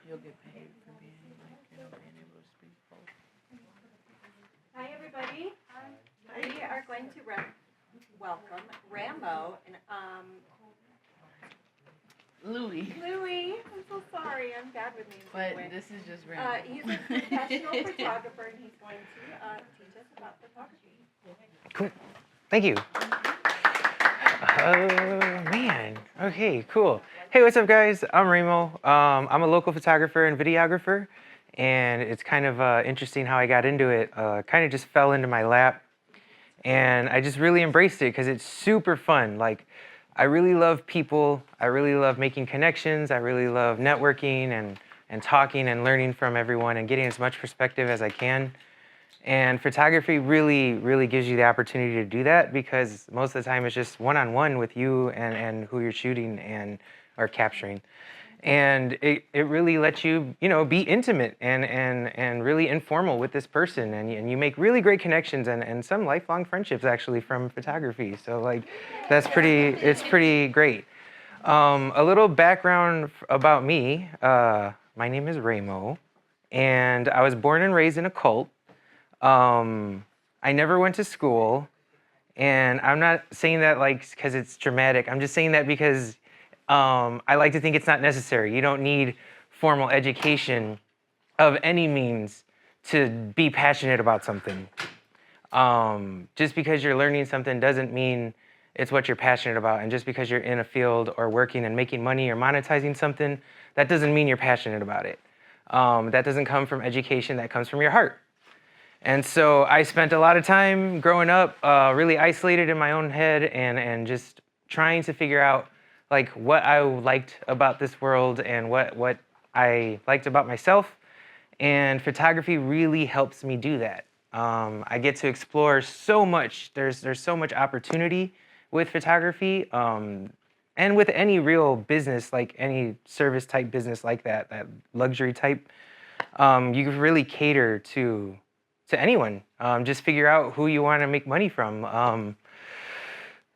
you'll get paid for being like, being able to speak both. Hi, everybody. We are going to welcome Rambo and Louis. Louis. I'm so sorry. I'm bad with names. But anyway. this is just Rambo. He's a professional photographer, and he's going to teach us about photography. Cool. Thank you. Man. Okay, cool. Hey, what's up, guys? I'm Remo. I'm a local photographer and videographer, and it's kind of interesting how I got into it. Kind of just fell into my lap, and I just really embraced it because it's super fun. Like, I really love people. I really love making connections. I really love networking and talking and learning from everyone and getting as much perspective as I can. And photography really, really gives you the opportunity to do that because most of the time it's just one-on-one with you and who you're shooting or capturing. And it really lets you, be intimate and really informal with this person. And you make really great connections and some lifelong friendships actually from photography. So like, it's pretty great. A little background about me. My name is Remo, and I was born and raised in a cult. I never went to school, and I'm not saying that like because it's dramatic. I'm just saying that because I like to think it's not necessary. You don't need formal education of any means to be passionate about something. Just because you're learning something doesn't mean it's what you're passionate about. And just because you're in a field or working and making money or monetizing something, that doesn't mean you're passionate about it. That doesn't come from education, that comes from your heart. And so I spent a lot of time growing up really isolated in my own head and just trying to figure out like what I liked about this world and what I liked about myself. And photography really helps me do that. I get to explore so much. There's so much opportunity with photography and with any real business, like any service type business like that luxury type. You can really cater to anyone. Just figure out who you want to make money from.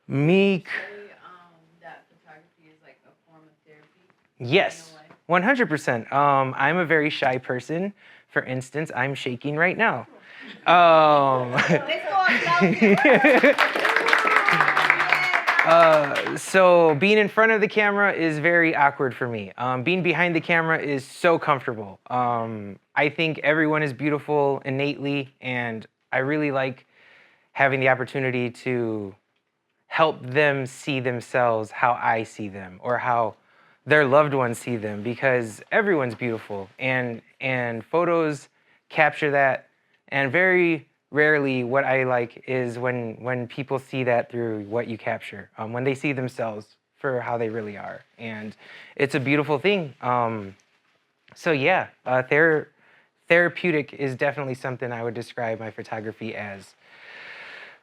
Me. That photography is like a form of therapy. Yes, 100%. I'm a very shy person. For instance, I'm shaking right now. So being in front of the camera is very awkward for me. Being behind the camera is so comfortable. I think everyone is beautiful innately, and I really like having the opportunity to help them see themselves how I see them or how their loved ones see them, because everyone's beautiful and photos capture that. And very rarely what I like is when people see that through what you capture, when they see themselves for how they really are. And it's a beautiful thing. So yeah, therapeutic is definitely something I would describe my photography as.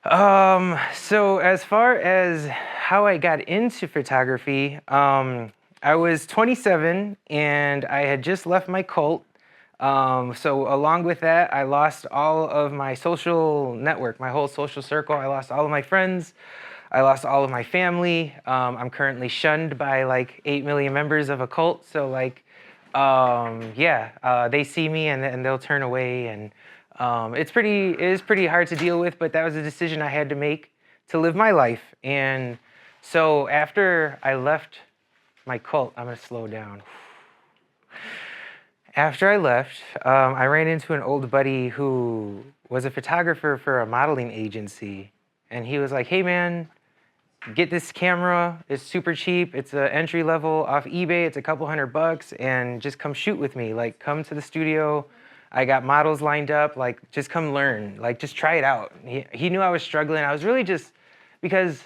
So as far as how I got into photography, I was 27 and I had just left my cult. So along with that, I lost all of my social network, my whole social circle. I lost all of my friends. I lost all of my family. I'm currently shunned by like 8 million members of a cult. So like, they see me and they'll turn away, and it is pretty hard to deal with, but that was a decision I had to make to live my life. And so after I left my cult, I'm gonna slow down. After I left, I ran into an old buddy who was a photographer for a modeling agency. And he was like, hey man, get this camera, it's super cheap, it's an entry level off eBay, it's a couple $100, and just come shoot with me. Like, come to the studio, I got models lined up, like, just come learn, like, just try it out. He knew I was struggling. I was really just, because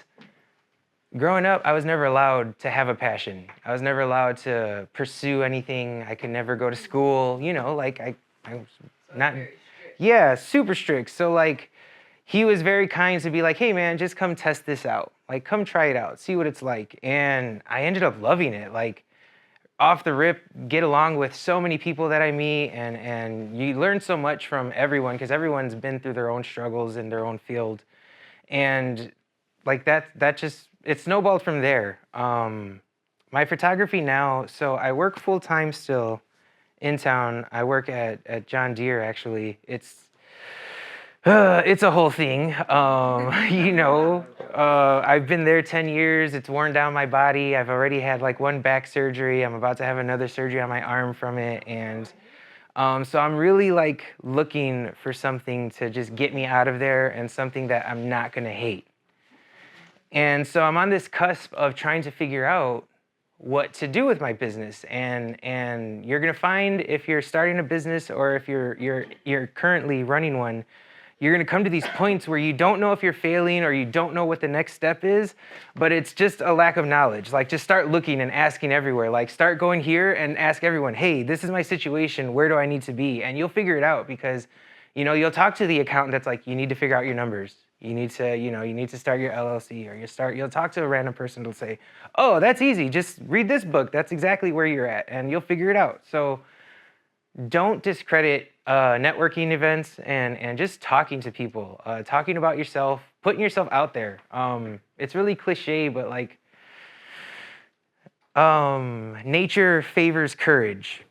growing up, I was never allowed to have a passion. I was never allowed to pursue anything. I could never go to school, like I was not, yeah, super strict. So like, he was very kind to be like, hey man, just come test this out. Like, come try it out, see what it's like. And I ended up loving it. Like, off the rip, get along with so many people that I meet, and you learn so much from everyone because everyone's been through their own struggles in their own field. And like that just, it snowballed from there. My photography now, so I work full time still in town. I work at John Deere, actually. It's a whole thing. I've been there 10 years. It's worn down my body. I've already had like one back surgery. I'm about to have another surgery on my arm from it. And so I'm really like looking for something to just get me out of there and something that I'm not going to hate. And so I'm on this cusp of trying to figure out what to do with my business. And you're going to find, if you're starting a business or if you're currently running one, you're going to come to these points where you don't know if you're failing or you don't know what the next step is, but it's just a lack of knowledge. Like, just start looking and asking everywhere. Like, start going here and ask everyone, hey, this is my situation. Where do I need to be? And you'll figure it out, because, you'll talk to the accountant that's like, you need to figure out your numbers. You need to start your LLC, or you'll talk to a random person who'll say, oh, that's easy. Just read this book. That's exactly where you're at, and you'll figure it out. So don't discredit networking events and just talking to people, talking about yourself, putting yourself out there. It's really cliche, but like, nature favors courage.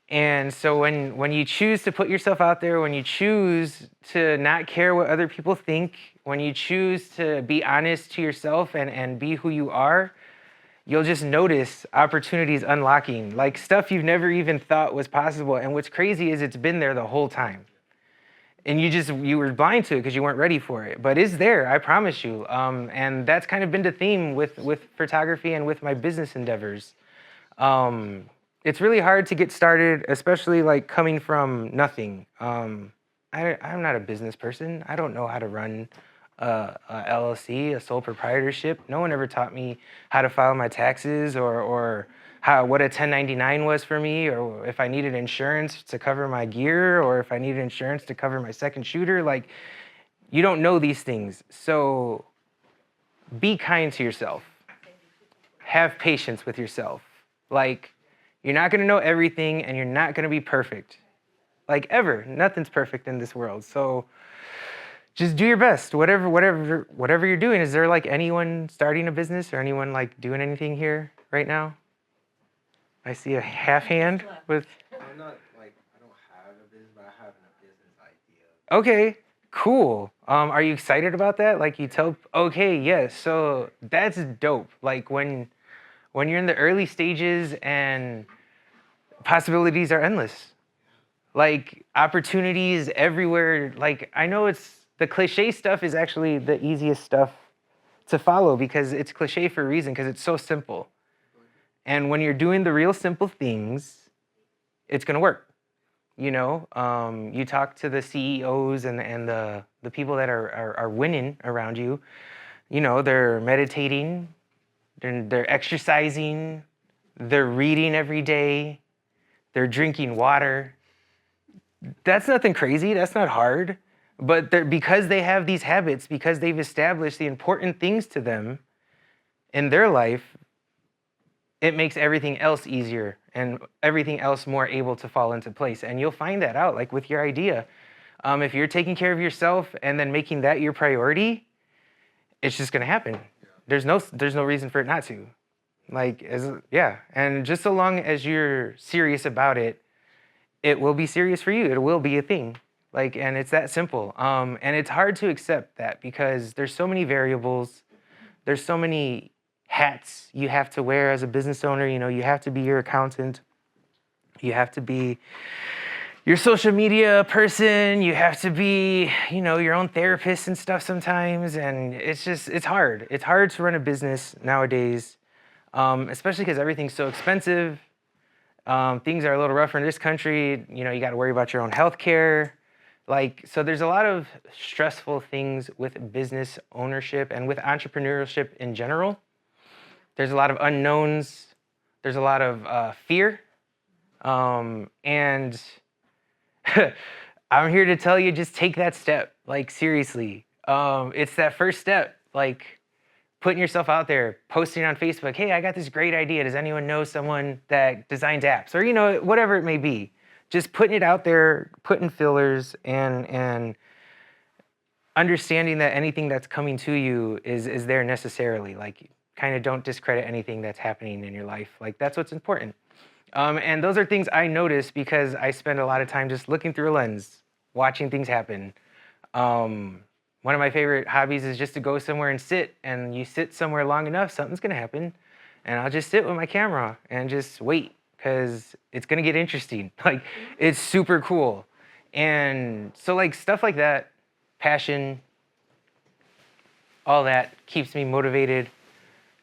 And so when you choose to put yourself out there, when you choose to not care what other people think, when you choose to be honest to yourself and be who you are, you'll just notice opportunities unlocking, like stuff you've never even thought was possible. And what's crazy is it's been there the whole time. And you were blind to it because you weren't ready for it. But it's there, I promise you. And that's kind of been the theme with photography and with my business endeavors. It's really hard to get started, especially like coming from nothing. I'm not a business person. I don't know how to run a LLC, a sole proprietorship. No one ever taught me how to file my taxes or what a 1099 was for me, or if I needed insurance to cover my gear, or if I needed insurance to cover my second shooter. Like, you don't know these things. So be kind to yourself. Have patience with yourself. Like, you're not going to know everything, and you're not going to be perfect. Like, ever. Nothing's perfect in this world. So just do your best. Whatever you're doing. Is there like anyone starting a business or anyone like doing anything here right now? I see a half hand with. I'm not like, I don't have a business, but I have a business idea. Okay, cool. Are you excited about that? Like, you tell. Okay, yes. So that's dope. Like when you're in the early stages and possibilities are endless. Like, opportunities everywhere. Like, I know the cliche stuff is actually the easiest stuff to follow, because it's cliche for a reason, because it's so simple. And when you're doing the real simple things, it's going to work. You talk to the CEOs and the people that are winning around you. They're meditating, they're exercising, they're reading every day, they're drinking water. That's nothing crazy. That's not hard. But because they have these habits, because they've established the important things to them in their life, it makes everything else easier and everything else more able to fall into place. And you'll find that out, like with your idea. If you're taking care of yourself and then making that your priority, it's just going to happen. There's no reason for it not to. And just so long as you're serious about it, it will be serious for you. It will be a thing. And it's that simple. And it's hard to accept that, because there's so many variables. There's so many hats you have to wear as a business owner. You have to be your accountant. You have to be your social media person. You have to be, your own therapist and stuff sometimes. And it's hard. It's hard to run a business nowadays, especially because everything's so expensive. Things are a little rougher in this country. You got to worry about your own health care. So there's a lot of stressful things with business ownership and with entrepreneurship in general. There's a lot of unknowns. There's a lot of fear. And I'm here to tell you, just take that step. Seriously. It's that first step. Putting yourself out there, posting on Facebook, hey, I got this great idea. Does anyone know someone that designs apps? Or, whatever it may be. Just putting it out there, putting fillers, and understanding that anything that's coming to you is there necessarily. Kind of don't discredit anything that's happening in your life. That's what's important. And those are things I notice because I spend a lot of time just looking through a lens, watching things happen. One of my favorite hobbies is just to go somewhere and sit, and you sit somewhere long enough, something's gonna happen. And I'll just sit with my camera and just wait, because it's gonna get interesting. Like, it's super cool. And so like stuff like that, passion, all that keeps me motivated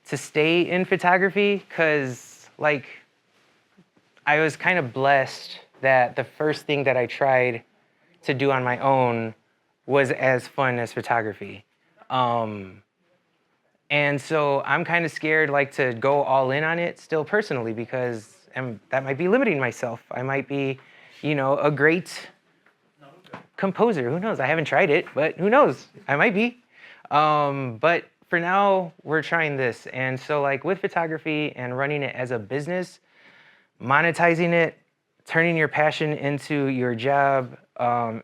to stay in photography, because like I was kind of blessed that the first thing that I tried to do on my own was as fun as photography. And so I'm kind of scared like to go all in on it still personally, because that might be limiting myself. I might be, you know, a great composer. Who knows? I haven't tried it, but who knows? I might be. But for now, we're trying this. And so like with photography and running it as a business, monetizing it, turning your passion into your job,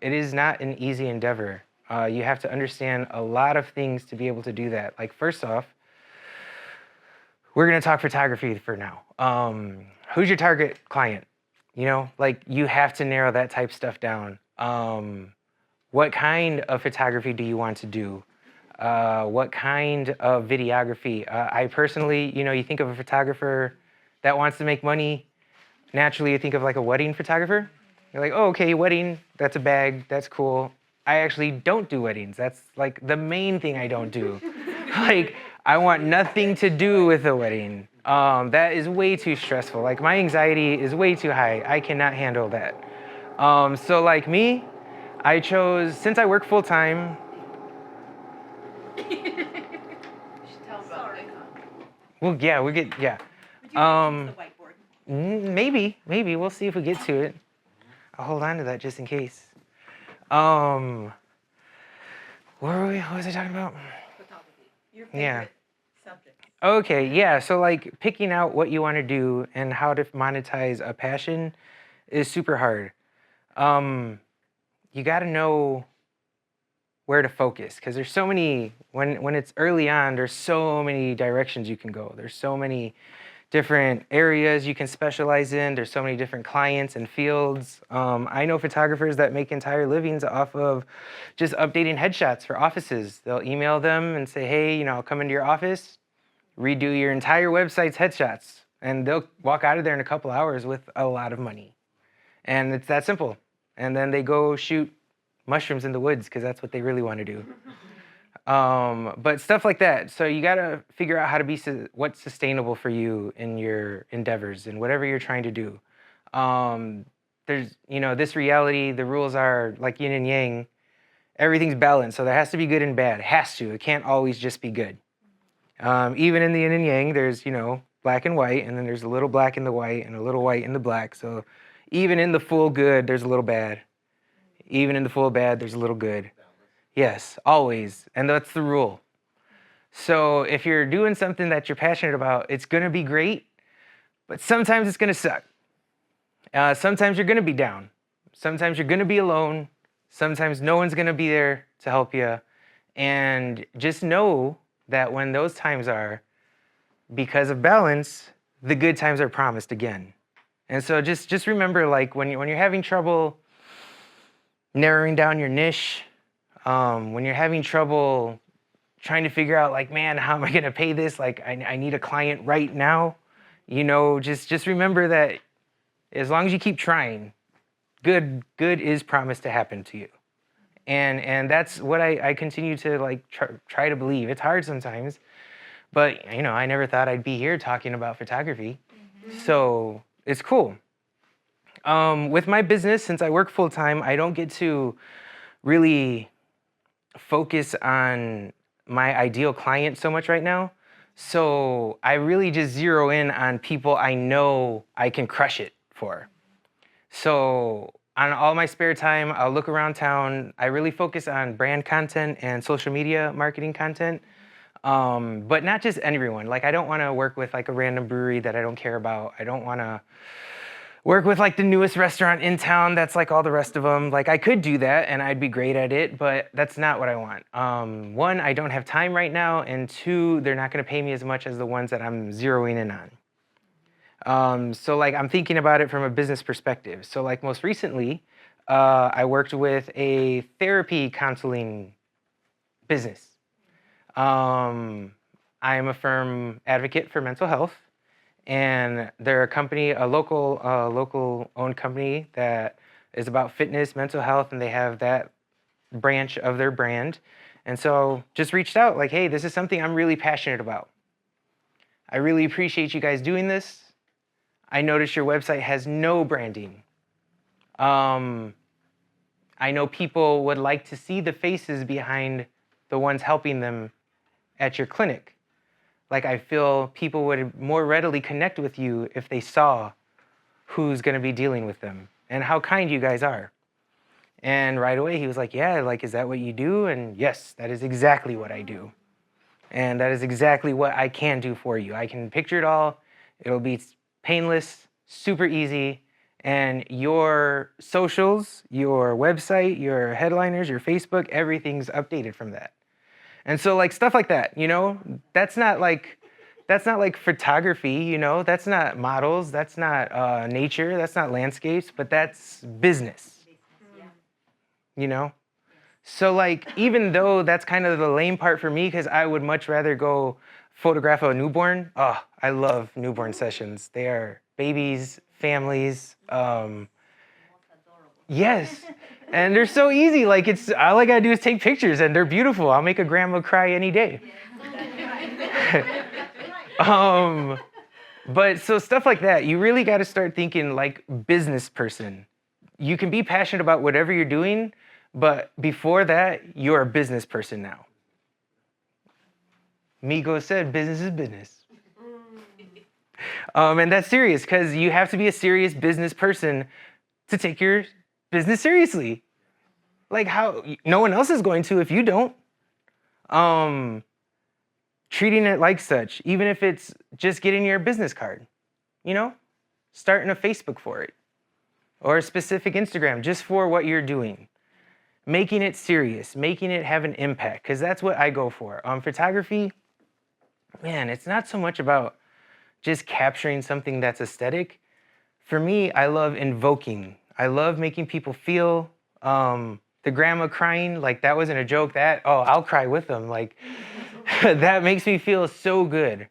it is not an easy endeavor. You have to understand a lot of things to be able to do that. Like first off, we're gonna talk photography for now. Who's your target client? You know, like you have to narrow that type stuff down. What kind of photography do you want to do? What kind of videography? I personally, you know, you think of a photographer that wants to make money, naturally you think of like a wedding photographer. You're like, oh, okay, wedding, that's a bag, that's cool. I actually don't do weddings. That's like the main thing I don't do. Like, I want nothing to do with a wedding. That is way too stressful. Like my anxiety is way too high. I cannot handle that. So like me, I chose, since I work full time. You should tell them about Nikon. Well, yeah, we get, yeah. Would you use the whiteboard? Maybe. We'll see if we get to it. I'll hold on to that just in case. Where were we? What was I talking about? Photography. Your favorite Yeah. subject. Okay, yeah. So like picking out what you want to do and how to monetize a passion is super hard. You got to know where to focus, because there's so many, when it's early on, there's so many directions you can go. There's so many different areas you can specialize in. There's so many different clients and fields. I know photographers that make entire livings off of just updating headshots for offices. They'll email them and say, hey, you know, I'll come into your office, redo your entire website's headshots. And they'll walk out of there in a couple hours with a lot of money. And it's that simple. And then they go shoot mushrooms in the woods because that's what they really want to do. But stuff like that. So you got to figure out how to be what's sustainable for you in your endeavors and whatever you're trying to do. There's, you know, this reality, the rules are like yin and yang. Everything's balanced. So there has to be good and bad. It has to. It can't always just be good. Even in the yin and yang, there's, you know, black and white, and then there's a little black in the white and a little white in the black. So even in the full good, there's a little bad. Even in the full bad, there's a little good. Yes, always. And that's the rule. So if you're doing something that you're passionate about, it's going to be great, but sometimes it's going to suck. Sometimes you're going to be down. Sometimes you're going to be alone. Sometimes no one's going to be there to help you. And just know that when those times are, because of balance, the good times are promised again. And so just remember, like when you're having trouble narrowing down your niche, when you're having trouble trying to figure out, like, man, how am I going to pay this? Like, I need a client right now. You know, just remember that as long as you keep trying, good is promised to happen to you. And that's what I continue to like try to believe. It's hard sometimes, but you know, I never thought I'd be here talking about photography. Mm-hmm. So it's cool. With my business, since I work full time, I don't get to really focus on my ideal client so much right now. So I really just zero in on people I know I can crush it for. So on all my spare time, I'll look around town. I really focus on brand content and social media marketing content, but not just everyone. Like, I don't want to work with like a random brewery that I don't care about. I don't want to work with like the newest restaurant in town that's like all the rest of them. Like, I could do that and I'd be great at it, but that's not what I want. One, I don't have time right now, and two, they're not going to pay me as much as the ones that I'm zeroing in So like I'm thinking about it from a business perspective. So like most recently, I worked with a therapy counseling business. I am a firm advocate for mental health, and they're a company, a local owned company that is about fitness, mental health, and they have that branch of their brand. And so just reached out like, hey, this is something I'm really passionate about. I really appreciate you guys doing this. I noticed your website has no branding. I know people would like to see the faces behind the ones helping them at your clinic. Like I feel people would more readily connect with you if they saw who's going to be dealing with them and how kind you guys are. And right away he was like, yeah, like, is that what you do? And yes, that is exactly what I do. And that is exactly what I can do for you. I can picture it all. It'll be painless, super easy. And your socials, your website, your headliners, your Facebook, everything's updated from that. And so like stuff like that, you know, that's not like photography, you know, that's not models, that's not nature, that's not landscapes, but that's business, you know? So like, even though that's kind of the lame part for me, because I would much rather go photograph a newborn. Oh, I love newborn sessions. They are babies, families. Yes. And they're so easy. Like it's all I gotta do is take pictures and they're beautiful. I'll make a grandma cry any day. But so stuff like that, you really gotta start thinking like business person. You can be passionate about whatever you're doing, but before that, you're a business person now. Migos said business is business. And that's serious because you have to be a serious business person to take your business seriously. Like how no one else is going to if you don't. Treating it like such, even if it's just getting your business card, you know, starting a Facebook for it or a specific Instagram just for what you're doing. Making it serious, making it have an impact, because that's what I go for. Photography, man, it's not so much about just capturing something that's aesthetic. For me, I love invoking. I love making people feel. The grandma crying, like that wasn't a joke. I'll cry with them. Like that makes me feel so good.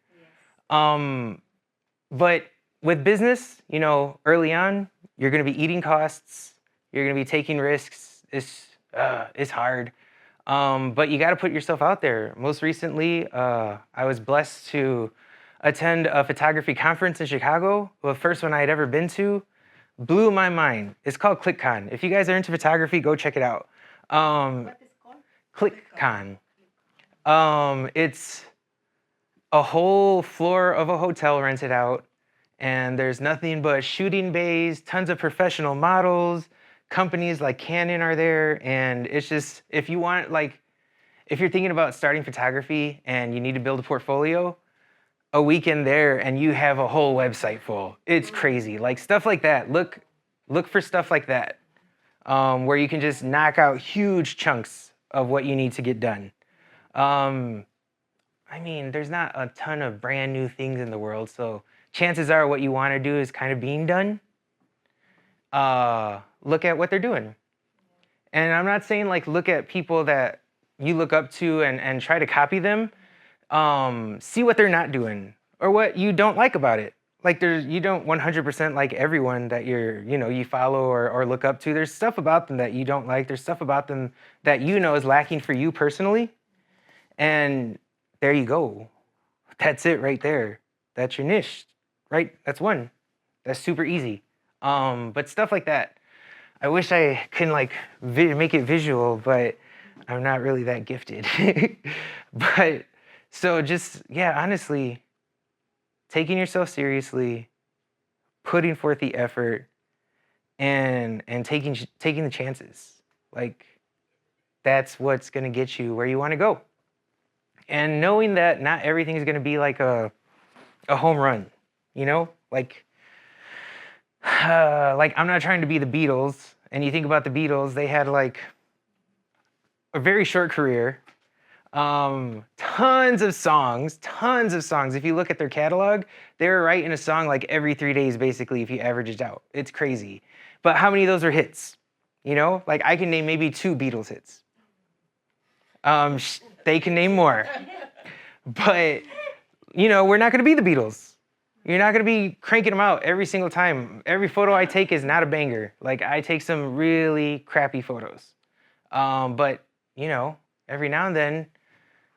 But with business, you know, early on, you're going to be eating costs. You're going to be taking risks. It's hard. But you got to put yourself out there. Most recently, I was blessed to attend a photography conference in Chicago. The first one I had ever been to. Blew my mind. It's called ClickCon. If you guys are into photography, go check it out. What is it called? ClickCon. It's a whole floor of a hotel rented out, and there's nothing but shooting bays, tons of professional models, companies like Canon are there, and it's just, if you're thinking about starting photography and you need to build a portfolio, a weekend there and you have a whole website full. It's crazy. Like stuff like that. Look for stuff like that, where you can just knock out huge chunks of what you need to get done. I mean, there's not a ton of brand new things in the world, so chances are what you want to do is kind of being done. Look at what they're doing. And I'm not saying like look at people that you look up to and try to copy them. See what they're not doing or what you don't like about it. Like you don't 100% like everyone that you follow or look up to. There's stuff about them that you don't like. There's stuff about them that you know is lacking for you personally. And there you go. That's it right there. That's your niche, right? That's one. That's super easy. But stuff like that. I wish I could like make it visual, but I'm not really that gifted. But so just, yeah, honestly, taking yourself seriously, putting forth the effort, and taking the chances. Like, that's what's going to get you where you want to go. And knowing that not everything is going to be like a home run, you know? Like I'm not trying to be the Beatles. And you think about the Beatles, they had like a very short career. Tons of songs, tons of songs. If you look at their catalog, they're writing a song like every 3 days, basically, if you average it out. It's crazy. But how many of those are hits? You know, like I can name maybe 2 Beatles hits. They can name more. But, you know, we're not going to be the Beatles. You're not going to be cranking them out every single time. Every photo I take is not a banger. Like, I take some really crappy photos. But, you know, every now and then,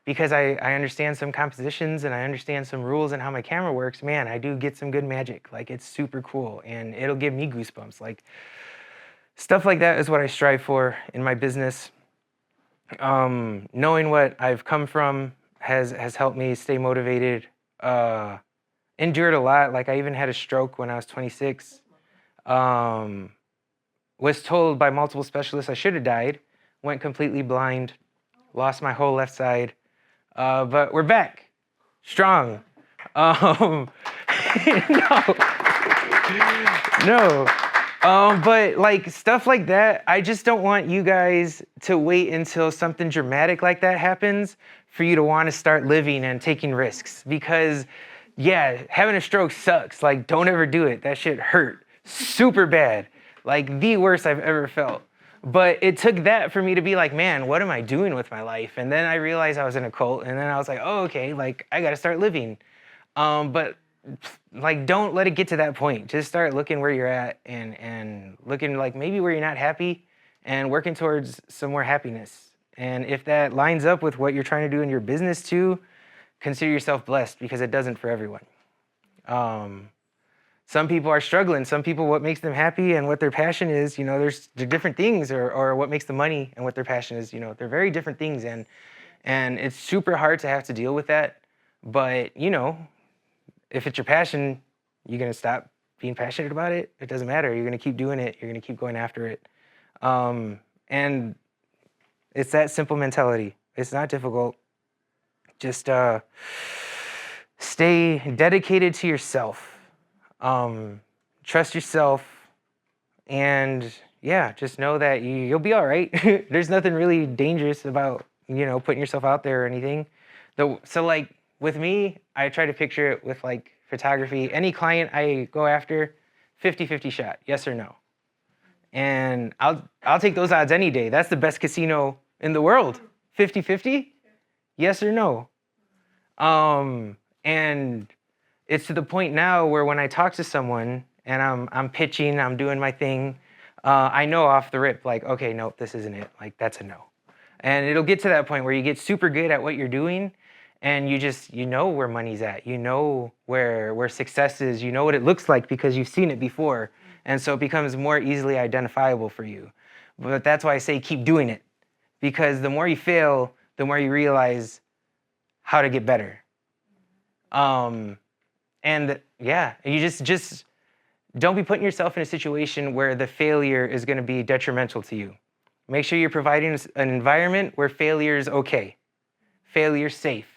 because I understand some compositions and I understand some rules and how my camera works, man, I do get some good magic. Like, it's super cool, and it'll give me goosebumps. Like, stuff like that is what I strive for in my business. Knowing what I've come from has helped me stay motivated. Endured a lot. Like, I even had a stroke when I was 26. Was told by multiple specialists I should have died. Went completely blind. Lost my whole left side. But we're back. Strong. No. No. But like stuff like that, I just don't want you guys to wait until something dramatic like that happens for you to want to start living and taking risks. Because yeah, having a stroke sucks. Like, don't ever do it. That shit hurt super bad. Like, the worst I've ever felt. But it took that for me to be like, man, what am I doing with my life? And then I realized I was in a cult, and then I was like, oh, okay, like, I gotta start living. But like, don't let it get to that point. Just start looking where you're at and looking like maybe where you're not happy and working towards some more happiness. And if that lines up with what you're trying to do in your business too, consider yourself blessed, because it doesn't for everyone. Some people are struggling. Some people, what makes them happy and what their passion is, you know, they're different things, or what makes them money and what their passion is, you know, they're very different things. And it's super hard to have to deal with that. But, you know, if it's your passion, you're going to stop being passionate about it. It doesn't matter. You're going to keep doing it. You're going to keep going after it. And it's that simple mentality. It's not difficult. Just stay dedicated to yourself. Trust yourself, and yeah, just know that you'll be all right. There's nothing really dangerous about, you know, putting yourself out there or anything. So like with me, I try to picture it with like photography. Any client I go after, 50-50 shot, yes or no. And I'll take those odds any day. That's the best casino in the world. 50-50, yes or no. And it's to the point now where when I talk to someone and I'm pitching, I'm doing my thing, I know off the rip, like, okay, nope, this isn't it. Like, that's a no. And it'll get to that point where you get super good at what you're doing, and you know where money's at. You know where success is. You know what it looks like because you've seen it before. And so it becomes more easily identifiable for you. But that's why I say keep doing it, because the more you fail, the more you realize how to get better. And yeah, you just don't be putting yourself in a situation where the failure is going to be detrimental to you. Make sure you're providing an environment where failure is okay. Failure's safe.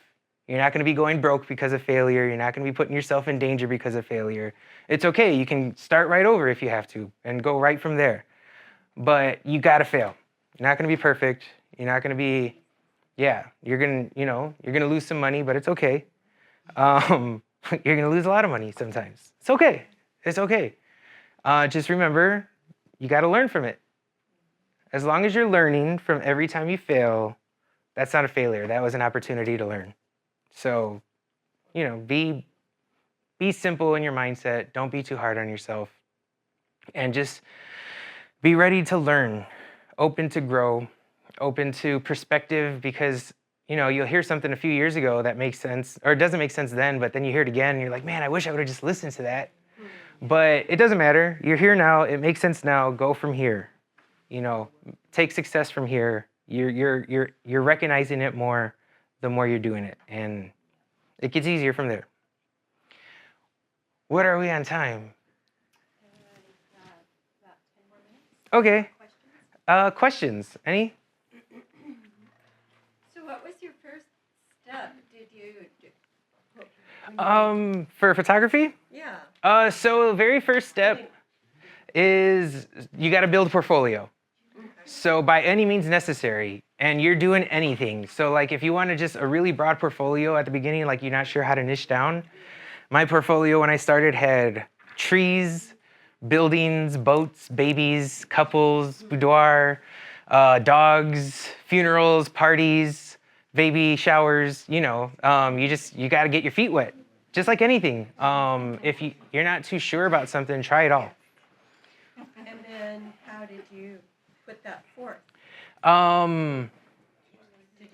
You're not going to be going broke because of failure. You're not going to be putting yourself in danger because of failure. It's okay. You can start right over if you have to and go right from there. But you got to fail. You're not going to be perfect. You're not going to be, yeah, you're going to lose some money, but it's okay. You're going to lose a lot of money sometimes. It's okay. It's okay. Just remember, you got to learn from it. As long as you're learning from every time you fail, that's not a failure. That was an opportunity to learn. So, you know, be simple in your mindset. Don't be too hard on yourself. And just be ready to learn, open to grow, open to perspective, because, you know, you'll hear something a few years ago that makes sense, or it doesn't make sense then, but then you hear it again and you're like, man, I wish I would have just listened to that. But it doesn't matter. You're here now. It makes sense now. Go from here. You know, take success from here. You're recognizing it more the more you're doing it, and it gets easier from there. What are we on time? About 10 more minutes. Okay. Questions? Any? So what was your first step? Did you? For photography? Yeah. So the very first step is you got to build a portfolio. So by any means necessary, and you're doing anything. So like if you want to just a really broad portfolio at the beginning, like you're not sure how to niche down, my portfolio when I started had trees, buildings, boats, babies, couples, boudoir, dogs, funerals, parties, baby showers, you know, you got to get your feet wet, just like anything. If you're not too sure about something, try it all. And then how did you put that forth? Did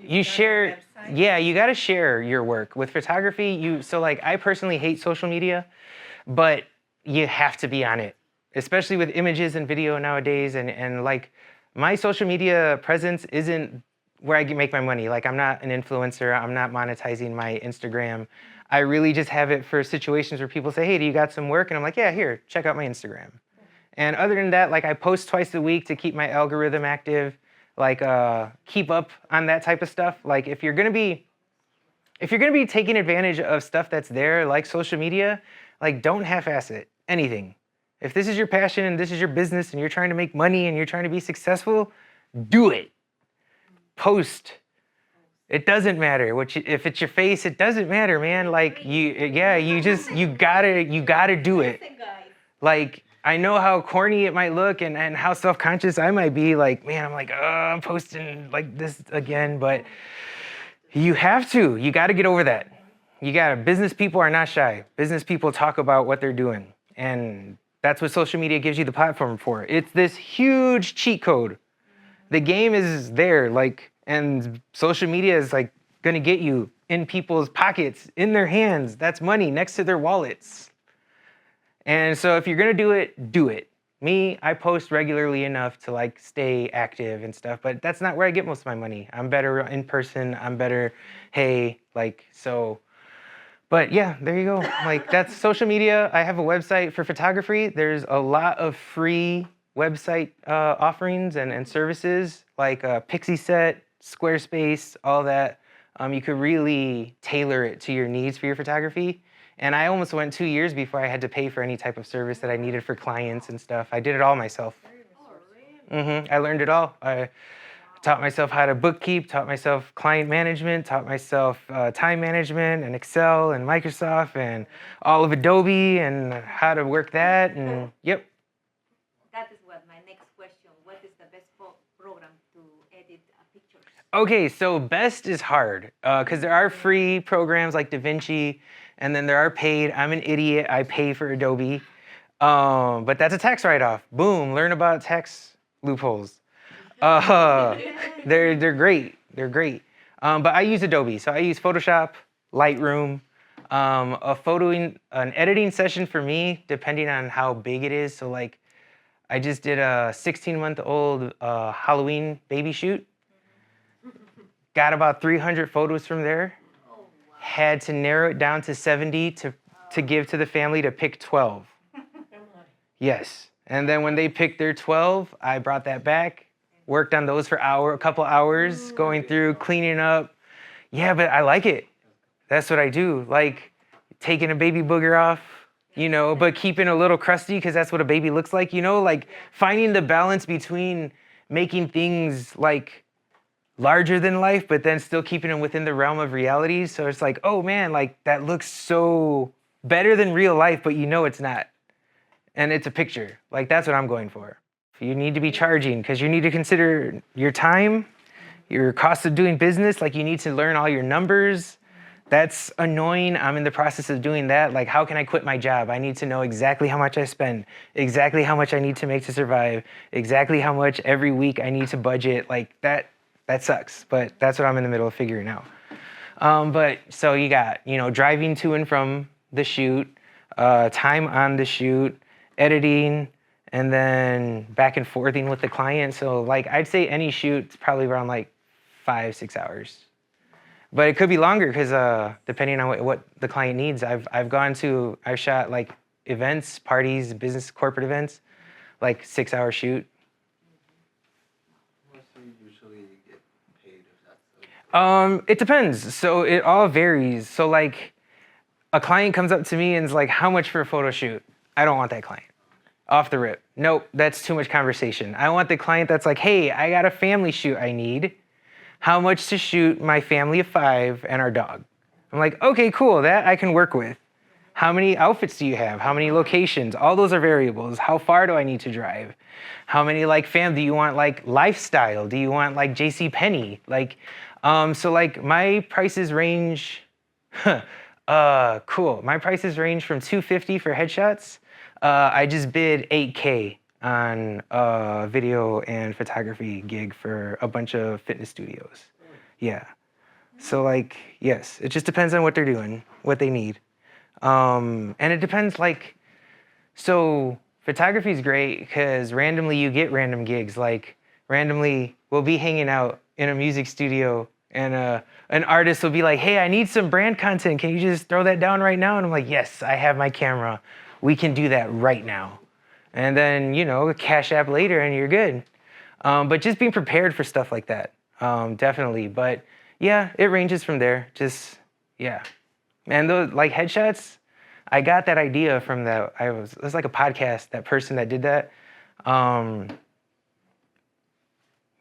You start a share, website? yeah, you got to share your work with photography. So like I personally hate social media, but you have to be on it, especially with images and video nowadays. And like my social media presence isn't where I can make my money. Like I'm not an influencer. I'm not monetizing my Instagram. I really just have it for situations where people say, hey, do you got some work? And I'm like, yeah, here, check out my Instagram. And other than that, like I post twice a week to keep my algorithm active, like keep up on that type of stuff. Like if you're gonna be taking advantage of stuff that's there, like social media, like don't half-ass it, anything. If this is your passion and this is your business and you're trying to make money and you're trying to be successful, do it. Post. It doesn't matter if it's your face, it doesn't matter, man. Like you gotta do it. Like I know how corny it might look and how self-conscious I might be. Like, man, I'm like, oh, I'm posting like this again, but you have to. You got to get over that. Business people are not shy. Business people talk about what they're doing, and that's what social media gives you the platform for. It's this huge cheat code. The game is there, like, and social media is like gonna get you in people's pockets, in their hands. That's money next to their wallets. And so if you're gonna do it, do it. Me, I post regularly enough to like stay active and stuff, but that's not where I get most of my money. I'm better in person. I'm better, hey, like, so. But yeah, there you go. Like that's social media. I have a website for photography. There's a lot of free website offerings and services like Pixieset, Squarespace, all that. You could really tailor it to your needs for your photography. And I almost went 2 years before I had to pay for any type of service that I needed for clients and stuff. I did it all myself. I learned it all. I taught myself how to bookkeep, taught myself client management, taught myself time management and Excel and Microsoft and all of Adobe and how to work that. And yep. That is what my next question. What is the best program to edit pictures? Okay, so best is hard because there are free programs like DaVinci, and then there are paid. I'm an idiot. I pay for Adobe, but that's a tax write-off. Boom! Learn about tax loopholes. They're great. They're great. But I use Adobe, so I use Photoshop, Lightroom. An editing session for me, depending on how big it is. So like, I just did a 16-month-old Halloween baby shoot. Got about 300 photos from there. Had to narrow it down to 70 to give to the family to pick 12. Yes. And then when they picked their 12, I brought that back, worked on those for a couple hours, going through, cleaning up. Yeah, but I like it. That's what I do. Like taking a baby booger off, you know, but keeping a little crusty because that's what a baby looks like, you know, like finding the balance between making things like larger than life, but then still keeping them within the realm of reality. So it's like, oh man, like that looks so better than real life, but you know it's not. And it's a picture. Like that's what I'm going for. You need to be charging because you need to consider your time, your cost of doing business. Like you need to learn all your numbers. That's annoying. I'm in the process of doing that. Like, how can I quit my job? I need to know exactly how much I spend, exactly how much I need to make to survive, exactly how much every week I need to budget. Like that sucks, but that's what I'm in the middle of figuring out. But so you got, you know, driving to and from the shoot, time on the shoot, editing, and then back and forthing with the client. So like, I'd say any shoot's probably around like 5-6 hours. But it could be longer because depending on what the client needs. I've shot like events, parties, business, corporate events, like 6-hour shoot. What do you usually get paid if that's It depends. So it all varies. So like a client comes up to me and is like, how much for a photo shoot? I don't want that client. Off the rip. Nope, that's too much conversation. I want the client that's like, hey, I got a family shoot I need. how much to shoot my family of 5 and our dog. I'm like, okay, cool, that I can work with. How many outfits do you have? How many locations? All those are variables. How far do I need to drive? How many like fam, do you want like lifestyle? Do you want like JC Penney? Like, so like my prices range, cool. My prices range from $250 for headshots. I just bid $8K on a video and photography gig for a bunch of fitness studios. Yeah. So like, yes, it just depends on what they're doing, what they need. And it depends like, so photography is great because randomly you get random gigs. Like randomly we'll be hanging out in a music studio and an artist will be like, hey, I need some brand content. Can you just throw that down right now? And I'm like, yes, I have my camera. We can do that right now. And then, you know, Cash App later and you're good. But just being prepared for stuff like that, definitely. But yeah, it ranges from there. Just, yeah. And those like headshots, I got that idea from it was like a podcast, that person that did that. No,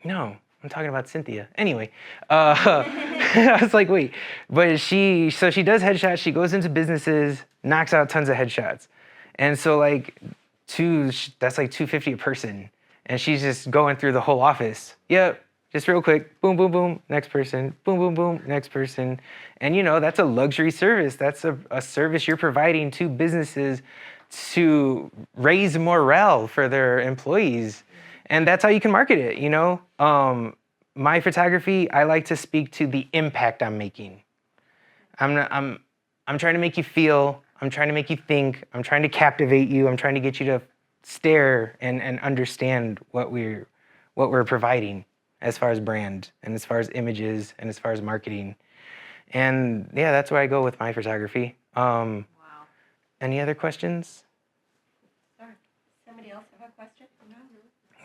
I'm talking about Cynthia. Anyway, I was like, wait, but she does headshots. She goes into businesses, knocks out tons of headshots. And so like that's like $250 a person. And she's just going through the whole office. Yep. Just real quick, boom, boom, boom, next person, boom, boom, boom, next person. And you know, that's a luxury service. That's a service you're providing to businesses to raise morale for their employees. And that's how you can market it, you know? My photography, I like to speak to the impact I'm making. I'm trying to make you feel, I'm trying to make you think, I'm trying to captivate you, I'm trying to get you to stare and understand what we're providing as far as brand and as far as images and as far as marketing. And yeah, that's where I go with my photography. Wow. Any other questions? Sorry. Somebody else have a question?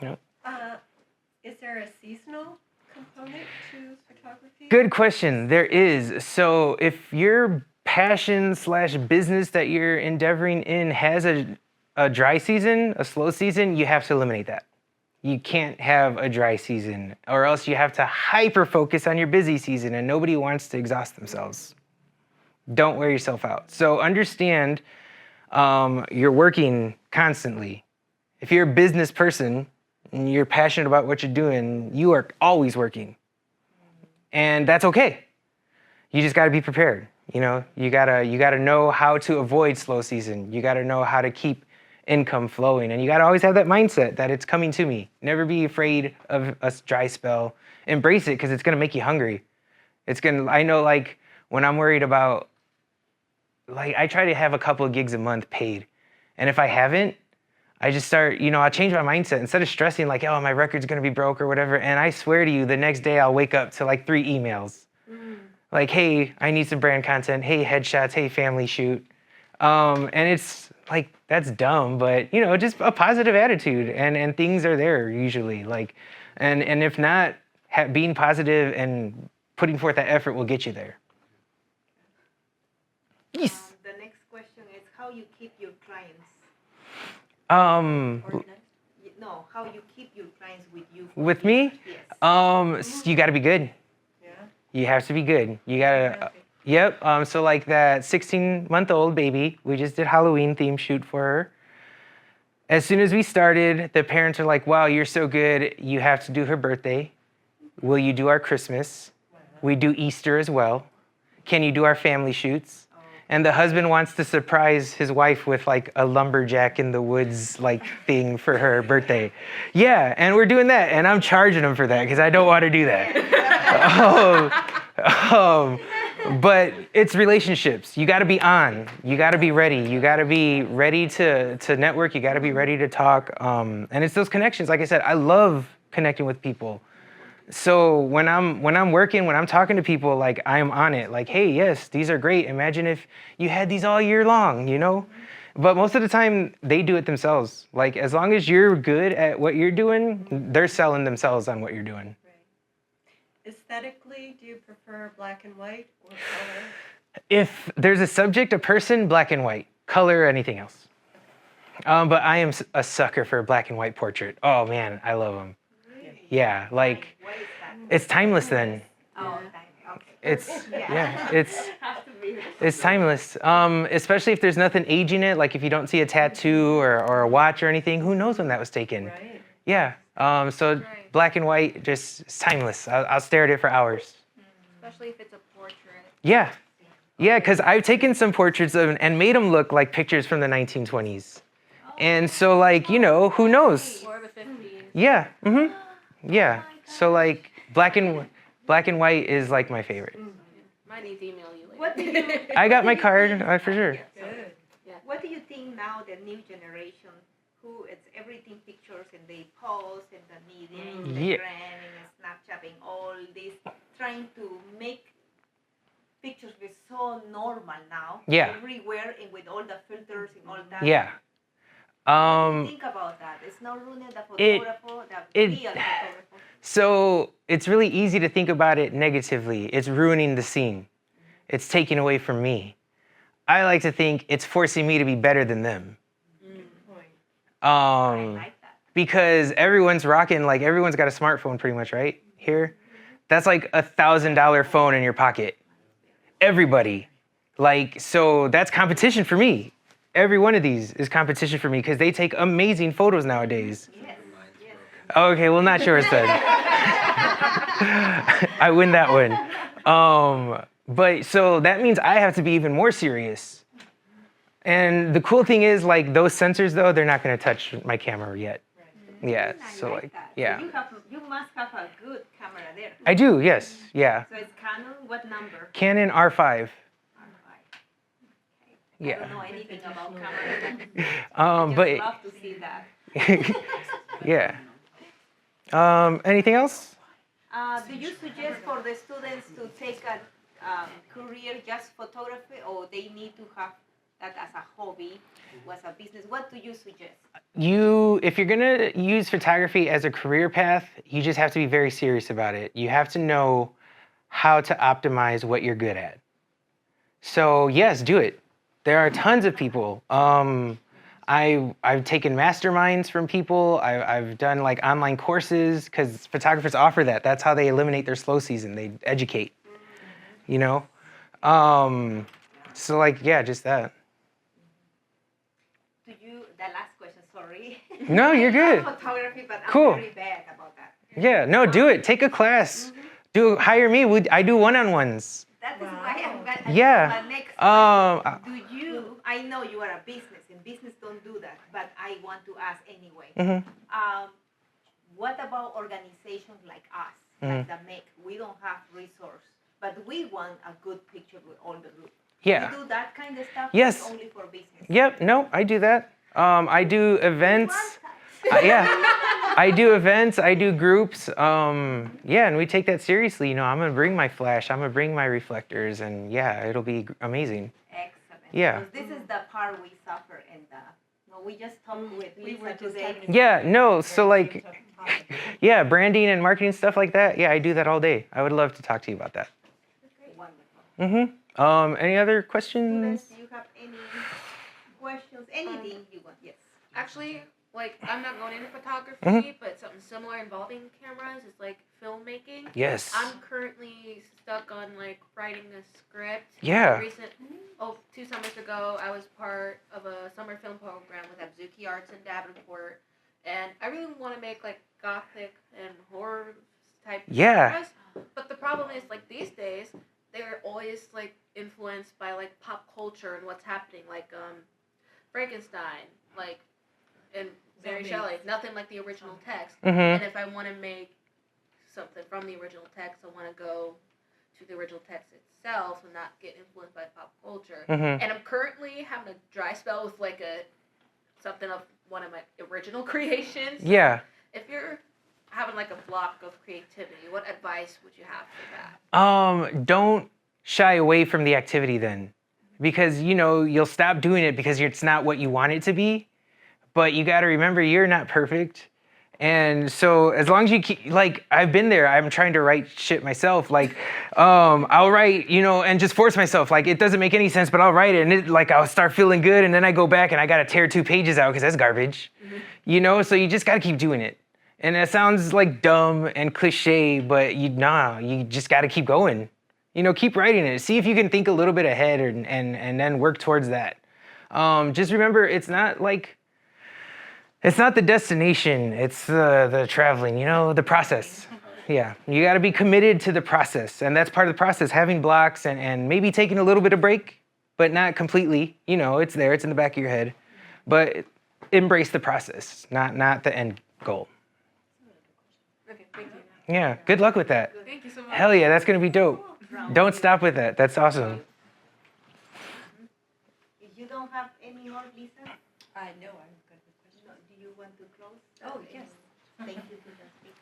No. Is there a seasonal component to photography? Good question. There is. So if your passion/business that you're endeavoring in has a dry season, a slow season, you have to eliminate that. You can't have a dry season, or else you have to hyper focus on your busy season, and nobody wants to exhaust themselves. Don't wear yourself out. So understand you're working constantly. If you're a business person and you're passionate about what you're doing, you are always working. And that's okay. You just gotta be prepared. You know, you gotta know how to avoid slow season. You gotta know how to keep income flowing, and you gotta always have that mindset that it's coming to me. Never be afraid of a dry spell. Embrace it, because it's gonna make you hungry. I know, like, when I'm worried about, like, I try to have a couple of gigs a month paid, and if I haven't, I just start, you know, I'll change my mindset. Instead of stressing like, oh, my record's gonna be broke or whatever, and I swear to you, the next day I'll wake up to like 3 emails. Like, hey, I need some brand content. Hey, headshots. Hey, family shoot. And it's like, that's dumb, but you know, just a positive attitude, and things are there usually. Like, and if not, being positive and putting forth that effort will get you there. Yes. The next question is how you keep your clients. No, how you keep your clients with you. With me? Yes. You got to be good. Yeah. You have to be good. You gotta. Yep. So like that 16-month-old baby, we just did Halloween theme shoot for her. As soon as we started, the parents are like, wow, you're so good. You have to do her birthday. Will you do our Christmas? We do Easter as well. Can you do our family shoots? And the husband wants to surprise his wife with like a lumberjack in the woods like thing for her birthday. Yeah, and we're doing that, and I'm charging him for that because I don't want to do that. But it's relationships. You got to be on. You got to be ready. You got to be ready to network. You got to be ready to talk. And it's those connections. Like I said, I love connecting with people. So when I'm working, when I'm talking to people, like I'm on it. Like, hey, yes, these are great. Imagine if you had these all year long, you know? But most of the time, they do it themselves. Like, as long as you're good at what you're doing, they're selling themselves on what you're doing. Aesthetically, do you prefer black and white or color? If there's a subject, a person, black and white. Color, anything else. But I am a sucker for a black and white portrait. Oh man, I love them. Really? Yeah, like, What is that? It's timeless then. Oh, okay. It's Yeah. yeah, Has to be. it's timeless. Especially if there's nothing aging it, like if you don't see a tattoo or a watch or anything, who knows when that was taken? Right. Yeah. So Right. black and white, just it's timeless. I'll stare at it for hours. Especially if it's a portrait. Yeah. Yeah, because I've taken some portraits of and made them look like pictures from the 1920s. And so, like, you know, who knows? Or the 50s. Yeah. Yeah. So, like, black and white is like my favorite. Might need to email you later. What do you I got my card for sure. What do you think now the new generation who it's everything pictures and they post in the media, Yeah. Instagram and Snapchat and all this, trying to make pictures be so normal now. Yeah. Everywhere and with all the filters and all that. Yeah. What do you think about that? It's not ruining the photographer, the it- real photographer. So it's really easy to think about it negatively. It's ruining the scene. It's taking away from me. I like to think it's forcing me to be better than them. I like that. Because everyone's rocking, like everyone's got a smartphone pretty much, right? Here. That's like $1,000 phone in your pocket. Everybody. Like, so that's competition for me. Every one of these is competition for me because they take amazing photos nowadays. Yes. Yes. Okay, well, not yours then. I win that one. But so that means I have to be even more serious. And the cool thing is, like, those sensors, though, they're not going to touch my camera yet. Yeah, I so, like, that. yeah. So you must have a good camera there. I do, yes, yeah. So it's Canon, what number? Canon R5. I Yeah. don't know anything about cameras. But Just love to see that. yeah. Anything else? Do you suggest for the students to take a career just photography, or they need to have that as a hobby, was a business? What do you suggest? If you're gonna use photography as a career path, you just have to be very serious about it. You have to know how to optimize what you're good at. So yes, do it. There are tons of people. I've taken masterminds from people. I've done like online courses because photographers offer that. That's how they eliminate their slow season. They educate, you know? So like, yeah, just that. The last question, sorry. No, you're good. Photography, but I'm Cool. very bad about that. Yeah, no, do it. Take a class. Hire me. I do one-on-ones. That is why I'm glad. Yeah. My next Um, question. I know you are a business, and business don't do that, but I want to ask anyway. mhm. What about organizations like us, like the MEC? We don't have resource, but we want a good picture with all the group. Yeah. You do that kind of stuff? Yes. Or only for business? Yep. No, I do that. I do events. Yeah. I do events. I do groups. Yeah, and we take that seriously. You know, I'm gonna bring my flash. I'm gonna bring my reflectors, and yeah, it'll be amazing. Excellent. Yeah. Because this is the part we suffer, and no, we just talked with Lisa today. Yeah. No. So like, yeah, branding and marketing stuff like that. Yeah, I do that all day. I would love to talk to you about that. Wonderful. Any other questions? Students, do you have any questions? Anything you want? Yes. Actually, like, I'm not going into photography, Mhm. but something similar involving cameras is like filmmaking. Yes. I'm currently stuck on like writing a script. Yeah. Two summers ago, I was part of a summer film program with Abzuki Arts in Davenport, and I really want to make like gothic and horror type Yeah. cameras. But the problem is, like, these days, they're always like influenced by like pop culture and what's happening, like Frankenstein, like, and Mary Shelley, nothing like the original text. Mhm. And if I want to make something from the original text, I want to go to the original text itself and not get influenced by pop culture. Mhm. And I'm currently having a dry spell with like something of one of my original creations. Yeah. If you're having like a block of creativity, what advice would you have for that? Don't shy away from the activity then, because you know you'll stop doing it because it's not what you want it to be. But you got to remember you're not perfect. And so as long as you keep, like, I've been there, I'm trying to write shit myself. Like, I'll write, you know, and just force myself. Like, it doesn't make any sense, but I'll write it. And it, like, I'll start feeling good. And then I go back and I got to tear 2 pages out because that's garbage. You know, so you just got to keep doing it. And it sounds like dumb and cliche, but you just got to keep going. You know, keep writing it. See if you can think a little bit ahead and then work towards that. Just remember, it's not the destination, it's the traveling, you know, the process. Yeah, you got to be committed to the process. And that's part of the process, having blocks and maybe taking a little bit of break, but not completely. You know, it's there, it's in the back of your head. But embrace the process, not the end goal. Okay, thank you. Yeah, good luck with that. Thank you so much. Hell yeah, that's going to be dope. Don't stop with that. That's awesome. If you don't have any more, Lisa, I know, I'm good with questions. do you want to close? Oh, yes. Thank you to the speaker.